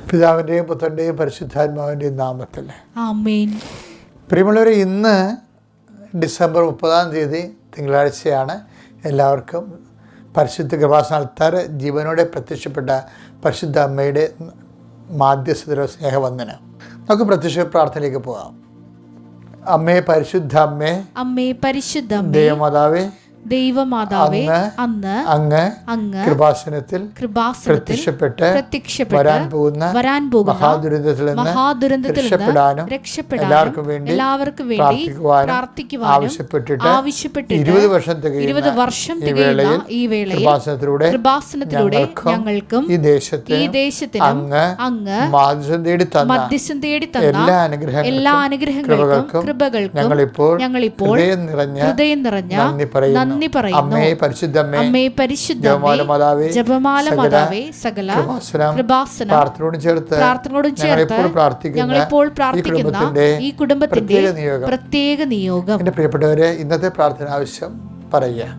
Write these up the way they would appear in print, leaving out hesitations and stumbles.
പിതാവിൻ്റെയും പുത്രൻ്റെയും പരിശുദ്ധാത്മാവിൻ്റെയും നാമത്തിൽ ആമേൻ. പ്രിയമുള്ളവരെ, ഇന്ന് ഡിസംബർ 30 തിങ്കളാഴ്ചയാണ്. എല്ലാവർക്കും പരിശുദ്ധ കൃപാസനത്താർ ജീവനോടെ പ്രത്യക്ഷപ്പെട്ട പരിശുദ്ധ അമ്മയുടെ മാധ്യസ്ഥതയുടെ സ്നേഹവന്ദനം. നമുക്ക് പ്രത്യക്ഷ പ്രാർത്ഥനയിലേക്ക് പോകാം. അമ്മേ പരിശുദ്ധ അമ്മേ, അമ്മേ പരിശുദ്ധ ദേവമാതാവേ, ദൈവമാതാവേ, അങ്ങ് കൃപാസനത്തിൽ പ്രത്യക്ഷപ്പെട്ട് വരാൻ പോകുന്ന മഹാദുരന്തത്തിൽ നിന്ന് രക്ഷപ്പെടാനും എല്ലാവർക്കും വേണ്ടി പ്രാർത്ഥിക്കുവാനും ആവശ്യപ്പെട്ടിട്ട് 20 വർഷം തികയുന്ന ഈ വേളയിൽ കൃപാസനത്തിലൂടെ ഞങ്ങൾക്കും ഈ ദേശത്തിനും അങ്ങ് മധ്യസ്ഥം തേടി തന്ന എല്ലാ അനുഗ്രഹങ്ങൾക്കും കൃപകൾക്കും ഞങ്ങളിപ്പോൾ ഹൃദയം നിറഞ്ഞ നന്ദി പറയുന്നു. അമ്മേ പരിശുദ്ധ ജപമാല മാതാവേ, സകല കൃപാസന പ്രാർത്ഥനയോടും ചേർത്ത് ഞങ്ങളിപ്പോൾ പ്രാർത്ഥിക്കുന്ന ഈ കുടുംബത്തിന്റെ പ്രത്യേക നിയോഗം. എൻ്റെ പ്രിയപ്പെട്ടവരെ, ഇന്നത്തെ പ്രാർത്ഥന ആവശ്യം പറയുക.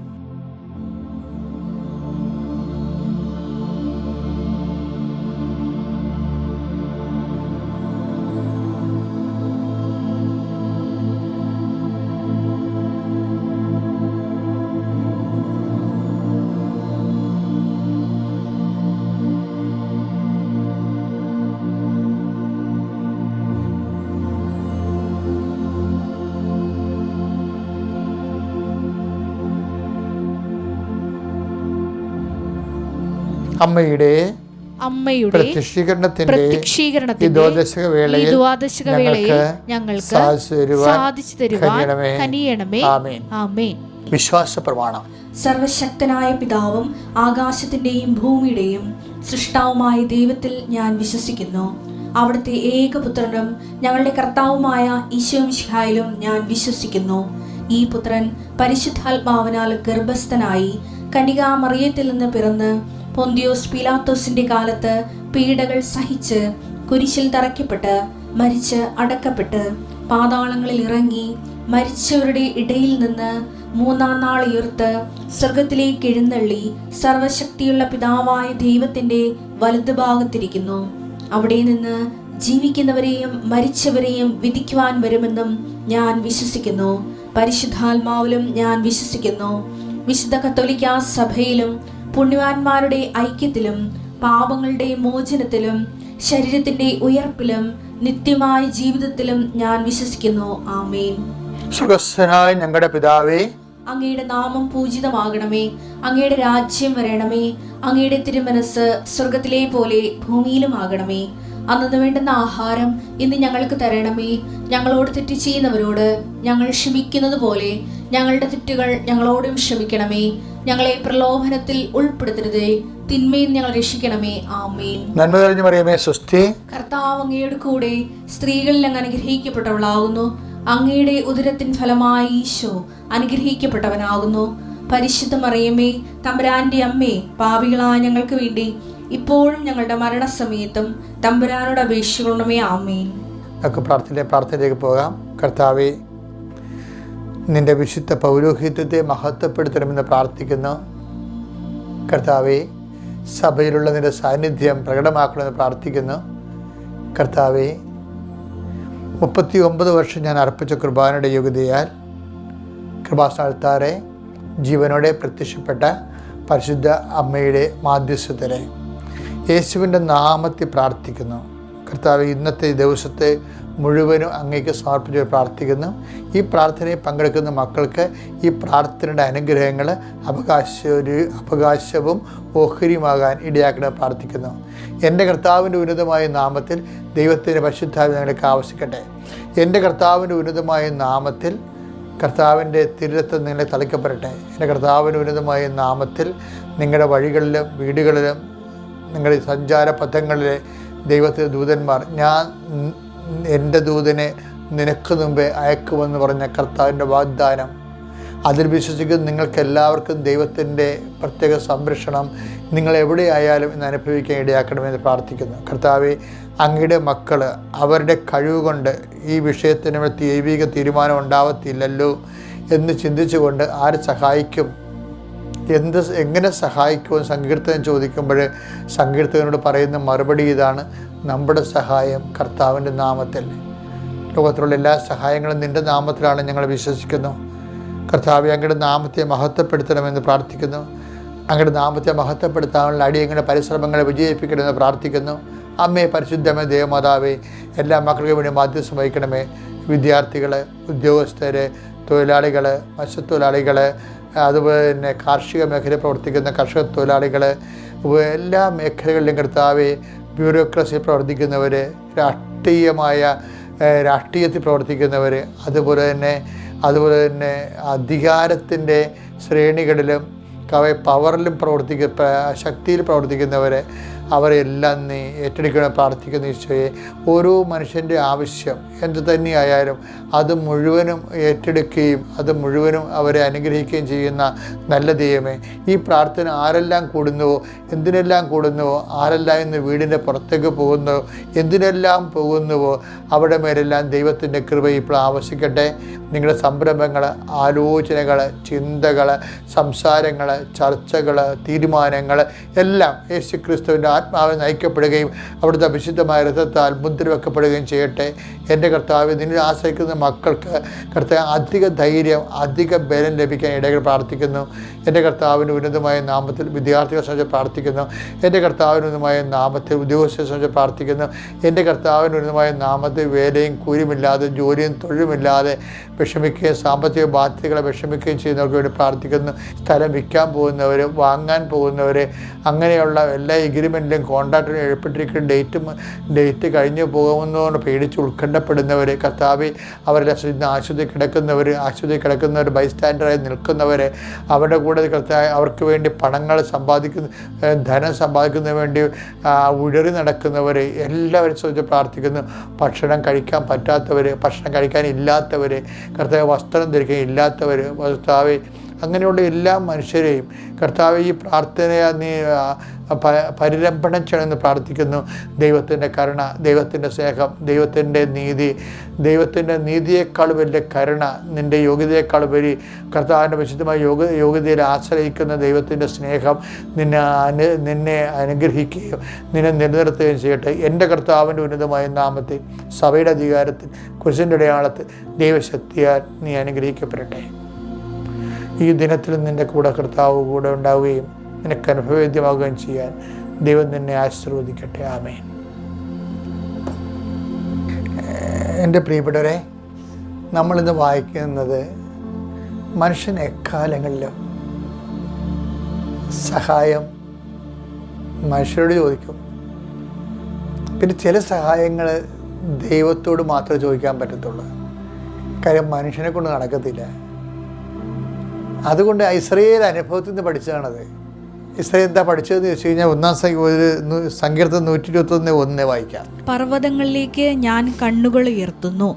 അമ്മയുടെ പ്രത്യക്ഷീകരണത്തിന്റെ ഈ ദ്വാദശക വേളയിൽ ഞങ്ങൾക്ക് സാധിച്ചു തരുവാൻ കനിയണമേ. ആമേൻ. വിശ്വാസ പ്രമാണം. സർവശക്തനായ പിതാവും ആകാശത്തിന്റെയും ഭൂമിയുടെയും സൃഷ്ടാവുമായ ദൈവത്തിൽ ഞാൻ വിശ്വസിക്കുന്നു. അവിടുത്തെ ഏകപുത്രനും ഞങ്ങളുടെ കർത്താവുമായ ഈശോ മിശിഹായിലും ഞാൻ വിശ്വസിക്കുന്നു. ഈ പുത്രൻ പരിശുദ്ധാത്മാവിനാൽ ഗർഭസ്ഥനായി കന്യകാമറിയത്തിൽ നിന്ന് പിറന്ന് പൊന്തിയോസ് പീലാത്തോസിന്റെ കാലത്ത് പീഡകൾ സഹിച്ച് കുരിശിൽ തറയ്ക്കപ്പെട്ട് മരിച്ച് അടക്കപ്പെട്ട് പാതാളങ്ങളിൽ ഇറങ്ങി മരിച്ചവരുടെ ഇടയിൽ നിന്ന് 3-ാം നാൾ ഉയർത്ത് സ്വർഗത്തിലേക്ക് എഴുന്നള്ളി സർവശക്തിയുള്ള പിതാവായ ദൈവത്തിന്റെ വലതുഭാഗത്തിരിക്കുന്നു. അവിടെ നിന്ന് ജീവിക്കുന്നവരെയും മരിച്ചവരെയും വിധിക്കുവാൻ വരുമെന്നും ഞാൻ വിശ്വസിക്കുന്നു. പരിശുദ്ധാത്മാവിലും ഞാൻ വിശ്വസിക്കുന്നു. വിശുദ്ധ കത്തോലിക്കാ സഭയിലും പുണ്യവാന്മാരുടെ ഐക്യത്തിലും പാപങ്ങളുടെ മോചനത്തിലും ശരീരത്തിന്റെ ഉയർപ്പിലും നിത്യമായ ജീവിതത്തിലും ഞാൻ വിശ്വസിക്കുന്നു. ആമേൻ. സുഖസ്ഥനായ ഞങ്ങളുടെ പിതാവേ, അങ്ങയുടെ നാമം പൂജിതമാകണമേ. അങ്ങയുടെ രാജ്യം വരണമേ. അങ്ങയുടെ തിരുമനസ് സ്വർഗത്തിലെ പോലെ ഭൂമിയിലും ആകണമേ. അന്നു വേണ്ടുന്ന ആഹാരം ഇന്ന് ഞങ്ങൾക്ക് തരണമേ. ഞങ്ങളോട് തെറ്റ് ചെയ്യുന്നവരോട് ഞങ്ങൾ ക്ഷമിക്കുന്നത് പോലെ ഞങ്ങളുടെ തെറ്റുകൾ ഞങ്ങളോടും ക്ഷമിക്കണമേ. ഞങ്ങളെ പ്രലോഭനത്തിൽ ഉൾപ്പെടുത്തരുതേ, തിന്മയിൽ ഞങ്ങൾ രക്ഷിക്കണമേ. ആമേൻ. നന്മ നിറഞ്ഞ മറിയമേ, സ്വസ്തി. കർത്താവ് അങ്ങയുടെ കൂടെ സ്ത്രീകളിൽ അങ്ങ് അനുഗ്രഹിക്കപ്പെട്ടവളാകുന്നു. അങ്ങയുടെ ഉദരത്തിൻ ഫലമായി ഈശോ അനുഗ്രഹിക്കപ്പെട്ടവനാകുന്നു. പരിശുദ്ധ മറിയമേ, തമ്പുരാന്റെ അമ്മേ, പാപികളായ ഞങ്ങൾക്ക് വേണ്ടി ഇപ്പോഴും ഞങ്ങളുടെ മരണസമയത്തും തമ്പുരാനോട് അപേക്ഷിക്കണമേ. ആമേൻ. നമുക്ക് പ്രാർത്ഥനയിലേക്ക് പോകാം. കർത്താവേ, നിന്റെ വിശുദ്ധ പൗരോഹിത്യത്തെ മഹത്വപ്പെടുത്തണമെന്ന് പ്രാർത്ഥിക്കുന്നു. കർത്താവേ, സഭയിലുള്ള നിന്റെ സാന്നിധ്യം പ്രകടമാക്കണമെന്ന് പ്രാർത്ഥിക്കുന്നു. കർത്താവേ, 39 വർഷം ഞാൻ അർപ്പിച്ച കുർബാനയുടെ യോഗ്യതയാൽ കൃപാസനത്താറെ ജീവനോടെ പ്രത്യക്ഷപ്പെട്ട പരിശുദ്ധ അമ്മയുടെ മാധ്യസ്ഥതരെ യേശുവിൻ്റെ നാമത്തിൽ പ്രാർത്ഥിക്കുന്നു. കർത്താവ്, ഇന്നത്തെ ദിവസത്തെ മുഴുവനും അങ്ങേക്ക് സമർപ്പിച്ച് പ്രാർത്ഥിക്കുന്നു. ഈ പ്രാർത്ഥനയിൽ പങ്കെടുക്കുന്ന മക്കൾക്ക് ഈ പ്രാർത്ഥനയുടെ അനുഗ്രഹങ്ങൾ അവകാശവും ഓഹരിയുമാകാൻ ഇടയാക്കണമെന്ന് പ്രാർത്ഥിക്കുന്നു. എൻ്റെ കർത്താവിൻ്റെ ഉന്നതമായ നാമത്തിൽ ദൈവത്തിൻ്റെ പരിശുദ്ധാത്മാവ് ഞങ്ങൾക്ക് ആവശ്യിക്കട്ടെ. എൻ്റെ കർത്താവിൻ്റെ ഉന്നതമായ നാമത്തിൽ കർത്താവിൻ്റെ തിരുരക്തം നിങ്ങളെ തളിക്കപ്പെടട്ടെ. എൻ്റെ കർത്താവിൻ്റെ ഉന്നതമായ നാമത്തിൽ നിങ്ങളുടെ വഴികളിലും വീടുകളിലും നിങ്ങളുടെ സഞ്ചാര പഥങ്ങളിലെ ദൈവത്തിൻ്റെ ദൂതന്മാർ, ഞാൻ എൻ്റെ ദൂതനെ നിനക്ക് മുമ്പേ അയക്കുമെന്ന് പറഞ്ഞ കർത്താവിൻ്റെ വാഗ്ദാനം, അതിൽ വിശ്വസിക്കുന്ന നിങ്ങൾക്കെല്ലാവർക്കും ദൈവത്തിൻ്റെ പ്രത്യേക സംരക്ഷണം നിങ്ങൾ എവിടെയായാലും ഇന്ന് അനുഭവിക്കാൻ ഇടയാക്കണമെന്ന് പ്രാർത്ഥിക്കുന്നു. കർത്താവെ, അങ്ങയുടെ മക്കൾ അവരുടെ കഴിവ് കൊണ്ട് ഈ വിഷയത്തിന് ദൈവിക തീരുമാനം ഉണ്ടാവത്തില്ലല്ലോ എന്ന് ചിന്തിച്ചുകൊണ്ട് ആര് സഹായിക്കും, എങ്ങനെ സഹായിക്കുമെന്ന് സങ്കീർത്തകൻ ചോദിക്കുമ്പോൾ സങ്കീർത്തകനോട് പറയുന്ന മറുപടി ഇതാണ്: നമ്മുടെ സഹായം കർത്താവിൻ്റെ നാമത്തിൽ. ലോകത്തിലുള്ള എല്ലാ സഹായങ്ങളും നിൻ്റെ നാമത്തിലാണ് ഞങ്ങൾ വിശ്വസിക്കുന്നു. കർത്താവെ, അങ്ങയുടെ നാമത്തെ മഹത്വപ്പെടുത്തണമെന്ന് പ്രാർത്ഥിക്കുന്നു. അങ്ങയുടെ നാമത്തെ മഹത്വപ്പെടുത്താനുള്ള അടിയങ്ങളുടെ പരിശ്രമങ്ങളെ വിജയിപ്പിക്കണമെന്ന് പ്രാർത്ഥിക്കുന്നു. അമ്മേ, പരിശുദ്ധമേ, ദേവമാതാവേ, എല്ലാ മക്കൾക്കും വേണ്ടി മാധ്യസ്ഥം വഹിക്കണമേ. വിദ്യാർത്ഥികൾ, ഉദ്യോഗസ്ഥർ, തൊഴിലാളികൾ, മത്സ്യത്തൊഴിലാളികൾ, അതുപോലെ തന്നെ കാർഷിക മേഖലയിൽ പ്രവർത്തിക്കുന്ന കർഷക തൊഴിലാളികൾ, എല്ലാ മേഖലകളിലും കർത്താവെ, ബ്യൂറോക്രസി പ്രവർത്തിക്കുന്നവർ, രാഷ്ട്രീയത്തിൽ പ്രവർത്തിക്കുന്നവർ, അതുപോലെ തന്നെ അധികാരത്തിൻ്റെ ശ്രേണികളിലും പവറിലും ശക്തിയിൽ പ്രവർത്തിക്കുന്നവർ, അവരെല്ലാം നീ ഏറ്റെടുക്കണം പ്രാർത്ഥിക്കുന്ന ഈശോയെ. ഓരോ മനുഷ്യൻ്റെ ആവശ്യം എന്തു തന്നെയായാലും അത് മുഴുവനും ഏറ്റെടുക്കുകയും അത് മുഴുവനും അവരെ അനുഗ്രഹിക്കുകയും ചെയ്യുന്ന നല്ല ദൈവമേ, ഈ പ്രാർത്ഥന ആരെല്ലാം കൂടുന്നുവോ, എന്തിനെല്ലാം കൂടുന്നുവോ, ആരെല്ലാം ഇന്ന് വീടിൻ്റെ പുറത്തേക്ക് പോകുന്നുവോ, എന്തിനെല്ലാം പോകുന്നുവോ, അവിടെ മേലെല്ലാം ദൈവത്തിൻ്റെ കൃപ ഇപ്പോൾ ആവശ്യിക്കട്ടെ. നിങ്ങളുടെ സംരംഭങ്ങൾ, ആലോചനകൾ, ചിന്തകൾ, സംസാരങ്ങൾ, ചർച്ചകൾ, തീരുമാനങ്ങൾ എല്ലാം യേശുക്രിസ്തുവിൻ്റെ ആത്മാവിൽ നയിക്കപ്പെടുകയും അവിടുത്തെ വിശുദ്ധമായ രഥത്താൽ മുദ്രവെക്കപ്പെടുകയും ചെയ്യട്ടെ. എൻ്റെ കർത്താവ്, നിന്നെ ആശ്രയിക്കുന്ന മക്കൾക്ക് കർത്താവ് അധിക ധൈര്യം, അധിക ബലം ലഭിക്കാൻ ഇടയിൽ പ്രാർത്ഥിക്കുന്നു. എൻ്റെ കർത്താവിൻ്റെ ഉന്നതമായ നാമത്തിൽ വിദ്യാർത്ഥികളെ സംബന്ധിച്ച് പ്രാർത്ഥിക്കുന്നു. എൻ്റെ കർത്താവിൻ്റെ ഉന്നതമായ നാമത്തിൽ ഉദ്യോഗസ്ഥരെ സംബന്ധിച്ച് പ്രാർത്ഥിക്കുന്നു. എൻ്റെ കർത്താവിൻ്റെ ഉന്നതമായ നാമത്തിൽ വേലയും കൂലിയുമില്ലാതെ, ജോലിയും തൊഴിലുമില്ലാതെ വിഷമിക്കുകയും സാമ്പത്തിക ബാധ്യതകളെ വിഷമിക്കുകയും ചെയ്യുന്നവർക്ക് വേണ്ടി പ്രാർത്ഥിക്കുന്നു. സ്ഥലം വിൽക്കാൻ പോകുന്നവർ, വാങ്ങാൻ പോകുന്നവർ, അങ്ങനെയുള്ള എല്ലാ എഗ്രിമെൻറ്റിലും കോൺട്രാക്റ്റിലും ഏർപ്പെട്ടിരിക്കുന്ന ഡേറ്റ് കഴിഞ്ഞു പോകുന്നതുകൊണ്ട് പേടിച്ച് ഉത്കണ്ഠപ്പെടുന്നവർ, കർത്താവെ, അവരെല്ലാം ആശുപത്രി കിടക്കുന്നവർ, ബൈസ്റ്റാൻഡറായി നിൽക്കുന്നവർ, അവരുടെ കൂടെ കർത്താവ് അവർക്ക് വേണ്ടി ധനം സമ്പാദിക്കുന്നതിന് വേണ്ടി ഉഴറി നടക്കുന്നവർ, എല്ലാവരും സംബന്ധിച്ച് പ്രാർത്ഥിക്കുന്നു. ഭക്ഷണം കഴിക്കാൻ പറ്റാത്തവർ, ഭക്ഷണം കഴിക്കാനില്ലാത്തവർ, കർത്താവ് വസ്ത്രം ധരിക്കാൻ ഇല്ലാത്തവർ, കർത്താവെ, അങ്ങനെയുള്ള എല്ലാ മനുഷ്യരെയും കർത്താവ് ഈ പ്രാർത്ഥനയെ നീ പരിരംഭണം ചെയ്യണമെന്ന് പ്രാർത്ഥിക്കുന്നു. ദൈവത്തിൻ്റെ കരുണ, ദൈവത്തിൻ്റെ സ്നേഹം, ദൈവത്തിൻ്റെ നീതിയേക്കാൾ വലിയ കരുണ, നിൻ്റെ യോഗ്യതയേക്കാൾ വരി കർത്താവിൻ്റെ വിശുദ്ധമായ യോഗ്യതയിൽ ആശ്രയിക്കുന്ന ദൈവത്തിൻ്റെ സ്നേഹം നിന്നെ അനുഗ്രഹിക്കുകയും നിന്നെ നിലനിർത്തുകയും ചെയ്യട്ടെ. എൻ്റെ കർത്താവിൻ്റെ ഉന്നതമായ നാമത്തിൽ, സഭയുടെ അധികാരത്തിൽ, കുരിശിൻ്റെ അടയാളത്തിൽ, ദൈവശക്തിയാൽ നീ അനുഗ്രഹിക്കപ്പെടട്ടെ. ഈ ദിനത്തിലും നിൻ്റെ കൂടെ കർത്താവ് കൂടെ ഉണ്ടാവുകയും നിനക്ക് അനുഭവവേദ്യമാവുകയും ചെയ്യാൻ ദൈവം നിന്നെ ആശീർവദിക്കട്ടെ. ആമേൻ. എൻ്റെ പ്രിയപ്പെട്ടവരെ, നമ്മളിന്ന് വായിക്കുന്നത് മനുഷ്യൻ എക്കാലങ്ങളിലും സഹായം മനുഷ്യരോട് ചോദിക്കും. പിന്നെ ചില സഹായങ്ങൾ ദൈവത്തോട് മാത്രമേ ചോദിക്കാൻ പറ്റത്തുള്ളൂ. കാര്യം മനുഷ്യനെ കൊണ്ട് നടക്കത്തില്ല. അതുകൊണ്ട് ഇസ്രായേൽ അനുഭവത്തിൽ നിന്ന് പഠിച്ചതാണത്. ഇസ്രായേൽ എന്താ പഠിച്ചതെന്ന് വെച്ച് കഴിഞ്ഞാൽ, ഒന്നാം സങ്കീർത്തനം 121:1 വായിക്കാം. പർവ്വതങ്ങളിലേക്ക് ഞാൻ കണ്ണുകൾ ഉയർത്തുന്നു.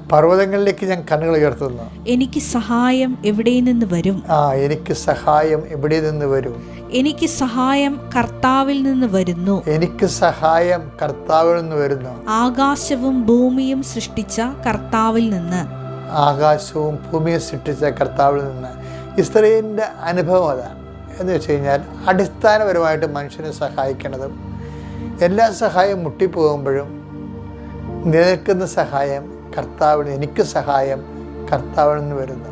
എനിക്ക് സഹായം എവിടെ നിന്ന് വരും? എനിക്ക് സഹായം എവിടെ നിന്ന് വരും? എനിക്ക് സഹായം കർത്താവിൽ നിന്ന് വരുന്നു. ആകാശവും ഭൂമിയും സൃഷ്ടിച്ച കർത്താവിൽ നിന്ന്. ഇസ്രായേലിൻ്റെ അനുഭവം അതാണ്. എന്ന് വെച്ച് കഴിഞ്ഞാൽ, അടിസ്ഥാനപരമായിട്ട് മനുഷ്യനെ സഹായിക്കുന്നതും എല്ലാ സഹായം മുട്ടിപ്പോകുമ്പോഴും നിലനിൽക്കുന്ന സഹായം എനിക്ക് സഹായം കർത്താവിൽ നിന്ന് വരുന്നു.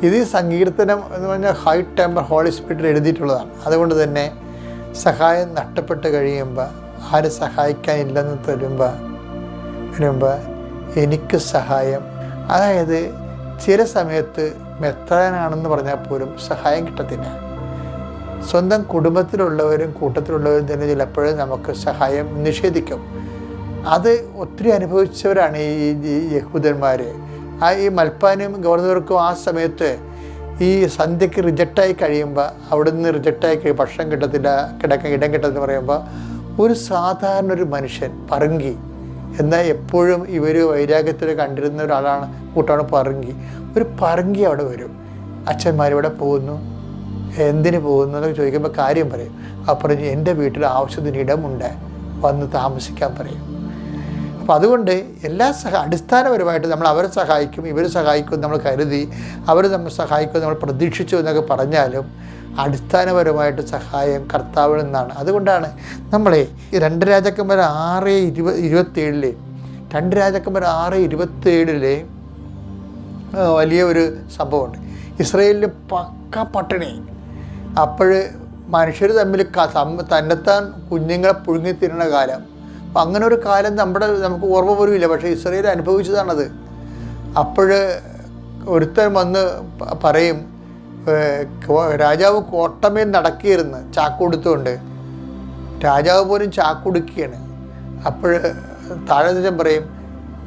ഇത് സങ്കീർത്തനം എന്ന് പറഞ്ഞാൽ ഹൈ ടെമ്പർ ഹോളി സ്പിരിറ്റിൽ എഴുതിയിട്ടുള്ളതാണ്. അതുകൊണ്ട് തന്നെ സഹായം നഷ്ടപ്പെട്ട് കഴിയുമ്പോൾ, ആരും സഹായിക്കാനില്ലെന്ന് വരുമ്പോൾ എനിക്ക് സഹായം, അതായത് ചില സമയത്ത് മെത്രാനാണെന്ന് പറഞ്ഞാൽ പോലും സഹായം കിട്ടത്തില്ല. സ്വന്തം കുടുംബത്തിലുള്ളവരും കൂട്ടത്തിലുള്ളവരും തന്നെ ചിലപ്പോഴും നമുക്ക് സഹായം നിഷേധിക്കും. അത് ഒത്തിരി അനുഭവിച്ചവരാണ് ഈ യഹൂദന്മാർ. ഈ മൽപ്പാനും ഗവർണർക്കും ആ സമയത്ത് ഈ സന്ധ്യയ്ക്ക് റിജക്റ്റായി കഴിയുമ്പോൾ, അവിടെ നിന്ന് റിജക്റ്റായി ഭക്ഷണം കിട്ടത്തില്ല, കിടക്കാൻ ഇടം കിട്ടത്തില്ല പറയുമ്പോൾ, ഒരു സാധാരണ ഒരു മനുഷ്യൻ പറങ്കി, എന്നാൽ എപ്പോഴും ഇവർ വൈരാഗ്യത്തിൽ കണ്ടിരുന്ന കൂട്ടാണ് പറങ്കി. ഒരു പറങ്കി അവിടെ വരും. അച്ഛന്മാരിവിടെ പോകുന്നു, എന്തിന് പോകുന്നു എന്നൊക്കെ ചോദിക്കുമ്പോൾ കാര്യം പറയും. അപ്പോൾ എൻ്റെ വീട്ടിൽ ആവശ്യത്തിന് ഇടമുണ്ട്, വന്ന് താമസിക്കാൻ പറയും. അപ്പം അതുകൊണ്ട് എല്ലാ അടിസ്ഥാനപരമായിട്ട് നമ്മൾ അവരെ സഹായിക്കും, ഇവർ സഹായിക്കും നമ്മൾ കരുതി, അവർ നമ്മൾ സഹായിക്കും നമ്മൾ പ്രതീക്ഷിച്ചു എന്നൊക്കെ പറഞ്ഞാലും അടിസ്ഥാനപരമായിട്ട് സഹായം കർത്താവിൽ നിന്നാണ്. അതുകൊണ്ടാണ് നമ്മളെ 2 രാജാക്കന്മാർ 6:27 2 രാജാക്കന്മാർ 6:27 വലിയ ഒരു സംഭവമുണ്ട്. ഇസ്രായേലിൽ പക്ക പട്ടിണി. അപ്പോൾ മനുഷ്യർ തമ്മിൽ തന്നെത്താൻ കുഞ്ഞുങ്ങളെ പുഴുങ്ങി തിരുന്ന കാലം. അപ്പം അങ്ങനെ ഒരു കാലം നമുക്ക് ഓർമ്മ പോലും ഇല്ല. പക്ഷേ ഇസ്രായേൽ അനുഭവിച്ചതാണത്. അപ്പോൾ ഒരുത്തൻ വന്ന് പറയും, രാജാവ് കോട്ടമേൽ നടക്കിയിരുന്ന് ചാക്കൊടുത്തുകൊണ്ട്. രാജാവ് പോലും ചാക്കൊടുക്കുകയാണ്. അപ്പോൾ താഴെ നിന്നും പറയും,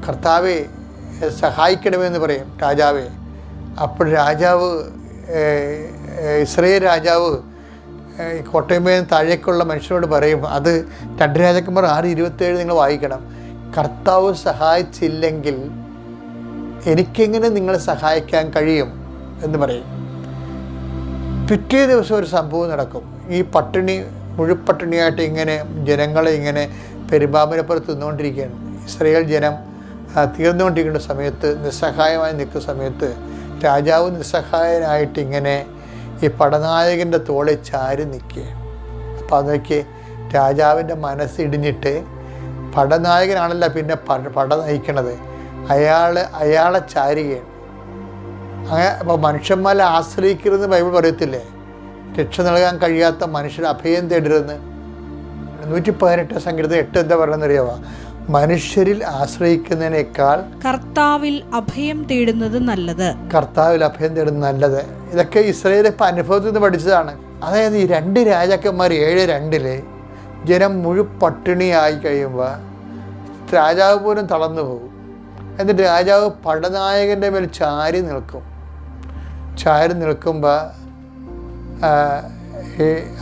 കർത്താവെ സഹായിക്കണമെന്ന് പറയും രാജാവേ. അപ്പോൾ ഇസ്രായേൽ രാജാവ് കോട്ടയമേൽ താഴേക്കുള്ള മനുഷ്യരോട് പറയും, അത് 2 രാജാക്കന്മാർ 6:27 നിങ്ങൾ വായിക്കണം. കർത്താവ് സഹായിച്ചില്ലെങ്കിൽ എനിക്കെങ്ങനെ നിങ്ങളെ സഹായിക്കാൻ കഴിയും എന്ന് പറയും. പിറ്റേ ദിവസം ഒരു സംഭവം നടക്കും. ഈ മുഴുപ്പട്ടിണിയായിട്ട് ഇങ്ങനെ ജനങ്ങളെ ഇങ്ങനെ പെരുമ്പാമ്പിനപ്പുറത്ത് തിന്നുകൊണ്ടിരിക്കുകയാണ്. ഇസ്രായേൽ ജനം തീർന്നുകൊണ്ടിരിക്കുന്ന സമയത്ത്, നിസ്സഹായമായി നിൽക്കുന്ന സമയത്ത് രാജാവ് നിസ്സഹായനായിട്ട് ഇങ്ങനെ ഈ പടനായകൻ്റെ തോളിൽ ചാരി നിൽക്കുകയാണ്. അപ്പോൾ അതൊക്കെ രാജാവിൻ്റെ മനസ്സിടിഞ്ഞിട്ട്, പടനായകനാണല്ല പിന്നെ പട നയിക്കണത്, അയാളെ ചാരുകയാണ്. അങ്ങനെ അപ്പോൾ മനുഷ്യന്മാരെ ആശ്രയിക്കരുതെന്ന് ബൈബിൾ പറയത്തില്ലേ? രക്ഷ നൽകാൻ കഴിയാത്ത മനുഷ്യർ അഭയം തേടരുതെന്ന്. 118 സങ്കീർത്തനം 8 എന്താ പറയുന്നറിയാവോ? മനുഷ്യരിൽ ആശ്രയിക്കുന്നതിനേക്കാൾ കർത്താവിൽ അഭയം തേടുന്നത് നല്ലത്. കർത്താവിൽ അഭയം തേടുന്നത് നല്ലത്. ഇതൊക്കെ ഇസ്രായേൽ ഇപ്പം അനുഭവത്തിൽ നിന്ന് പഠിച്ചതാണ്. അതായത് ഈ 2 രാജാക്കന്മാർ 7:2 ജനം മുഴുപട്ടിണിയായി കഴിയുമ്പോൾ രാജാവ് പോലും തളർന്നു പോകും. എന്നിട്ട് രാജാവ് പടനായകൻ്റെ മേൽ ചാരി നിൽക്കുമ്പോൾ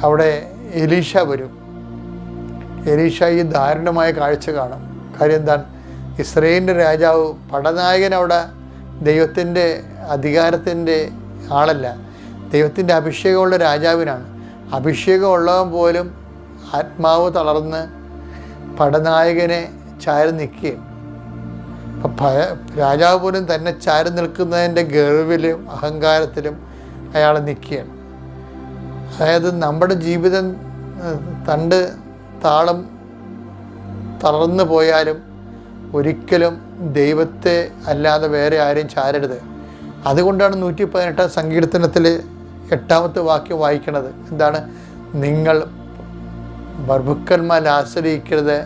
അവിടെ എലീഷ വരും. എലീഷ ഈ ദാരുണമായ കാഴ്ച കാണും. കാര്യം എന്താണ്? ഇസ്രായേലിൻ്റെ രാജാവ് പടനായകൻ അവിടെ ദൈവത്തിൻ്റെ അധികാരത്തിൻ്റെ ആളല്ല, ദൈവത്തിൻ്റെ അഭിഷേകമുള്ള രാജാവിനാണ്. അഭിഷേകം ഉള്ളവൻ പോലും ആത്മാവ് തളർന്ന് പടനായകനെ ചാരി നിൽക്കുകയും, അപ്പം രാജാവ് പോലും തന്നെ ചാരി നിൽക്കുന്നതിൻ്റെ ഗർവിലും അഹങ്കാരത്തിലും അയാൾ നിൽക്കുകയാണ്. അതായത് നമ്മുടെ ജീവിതം താളം തളർന്നു പോയാലും ഒരിക്കലും ദൈവത്തെ അല്ലാതെ വേറെ ആരെയും ചാരരുത്. അതുകൊണ്ടാണ് 118 സങ്കീർത്തനത്തിൽ 8ാമത്തെ വാക്യം വായിക്കണത്. എന്താണ്? നിങ്ങൾ പ്രഭുക്കന്മാരിൽ ആശ്രയിക്കരുത്,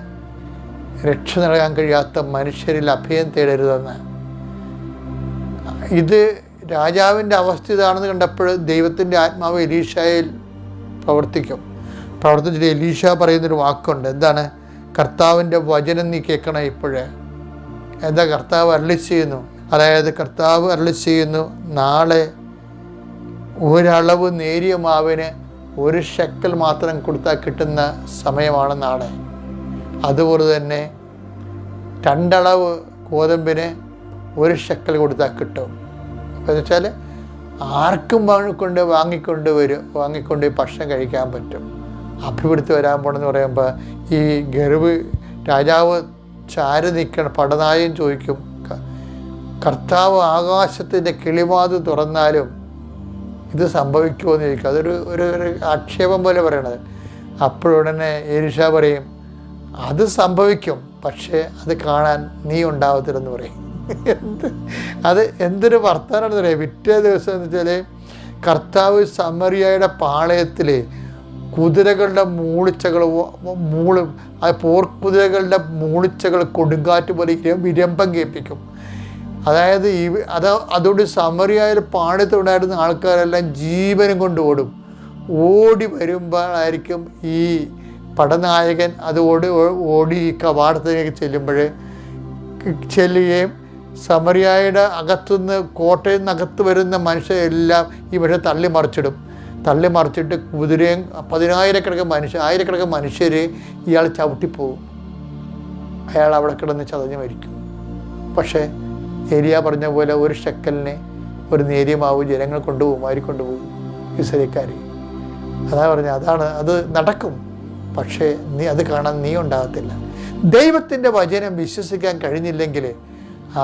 രക്ഷ നൽകാൻ കഴിയാത്ത മനുഷ്യരിൽ അഭയം തേടരുതെന്ന്. ഇത് രാജാവിൻ്റെ അവസ്ഥ ഇതാണെന്ന് കണ്ടപ്പോൾ ദൈവത്തിൻ്റെ ആത്മാവ് എലീഷയിൽ പ്രവർത്തിച്ചിട്ട് എലീഷ പറയുന്നൊരു വാക്കുണ്ട്. എന്താണ്? കർത്താവിൻ്റെ വചനം നീ കേൾക്കണം. ഇപ്പോഴേ എന്താ കർത്താവ് അരുളി ചെയ്യുന്നു? അതായത് കർത്താവ് അരുളി ചെയ്യുന്നു, നാളെ ഒരളവ് നേരിയ മാവിന് 1 ഷെക്കൽ മാത്രം കൊടുത്താൽ കിട്ടുന്ന സമയമാണ് നാളെ. അതുപോലെ തന്നെ 2 അളവ് ഗോതമ്പിന് 1 ഷെക്കൽ കൊടുത്താൽ കിട്ടും. അപ്പോൾ എന്ന് വെച്ചാൽ ആർക്കും വാങ്ങിക്കൊണ്ട് ഭക്ഷണം കഴിക്കാൻ പറ്റും. അഭിവൃദ്ധി വരാൻ പോണെന്ന് പറയുമ്പോൾ ഈ രാജാവ് ചാരി നിൽക്കണം. പടനായകൻ ചോദിക്കും, കർത്താവ് ആകാശത്തിൻ്റെ കിളിവാത് തുറന്നാലും ഇത് സംഭവിക്കുമോ എന്ന് ചോദിക്കും. അതൊരു ആക്ഷേപം പോലെ പറയണത്. അപ്പോഴുടനെ എലീഷ പറയും, അത് സംഭവിക്കും, പക്ഷേ അത് കാണാൻ നീ ഉണ്ടാവത്തില്ലെന്ന് പറയും. എന്തൊരു വർത്തമാനമാണെന്ന് പറയാം. പിറ്റേ ദിവസം എന്ന് വെച്ചാൽ കർത്താവ് സമറിയയുടെ പാളയത്തിൽ കുതിരകളുടെ പോർക്കുതിരകളുടെ മൂളിച്ചകൾ കൊടുങ്കാറ്റ് പോലെ വിരമ്പം കേൾപ്പിക്കും. അതായത് അതോട് സമറിയയിൽ പാളയത്തുണ്ടായിരുന്ന ആൾക്കാരെല്ലാം ജീവനും കൊണ്ട് ഓടി വരുമ്പോഴായിരിക്കും ഈ പടനായകൻ ഓടി ഈ കവാടത്തിലേക്ക് ചെല്ലുകയും സമറിയയുടെ അകത്തുനിന്ന് കോട്ടയിൽ നിന്ന് അകത്ത് വരുന്ന മനുഷ്യരെല്ലാം ഇവിടെ തള്ളിമറിച്ചിട്ട് കുതിരയും 10,000 മനുഷ്യർ ഇയാൾ ചവിട്ടിപ്പോവും. അയാൾ അവിടെ കിടന്ന് ചതഞ്ഞ് മരിക്കും. പക്ഷേ ഏലിയ പറഞ്ഞ പോലെ 1 ഷെക്കലിന് 1 നേരിയ മാവ് ജനങ്ങൾ കൊണ്ടുപോകും ഇസ്രായേൽക്കാർ. അതാ പറഞ്ഞത്, അത് നടക്കും, പക്ഷേ അത് കാണാൻ നീ ഉണ്ടാകത്തില്ല. ദൈവത്തിൻ്റെ വചനം വിശ്വസിക്കാൻ കഴിഞ്ഞില്ലെങ്കിൽ ആ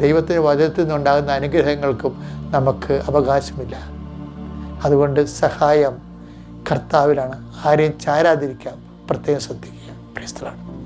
ദൈവത്തിൻ്റെ വചനത്തിൽ നിന്നുണ്ടാകുന്ന അനുഗ്രഹങ്ങൾക്കും നമുക്ക് അവകാശമില്ല. അതുകൊണ്ട് സഹായം കർത്താവിലാണ്. ആരെയും ചാരാതിരിക്കാം, പ്രത്യേകം ശ്രദ്ധിക്കുക. Praise the Lord.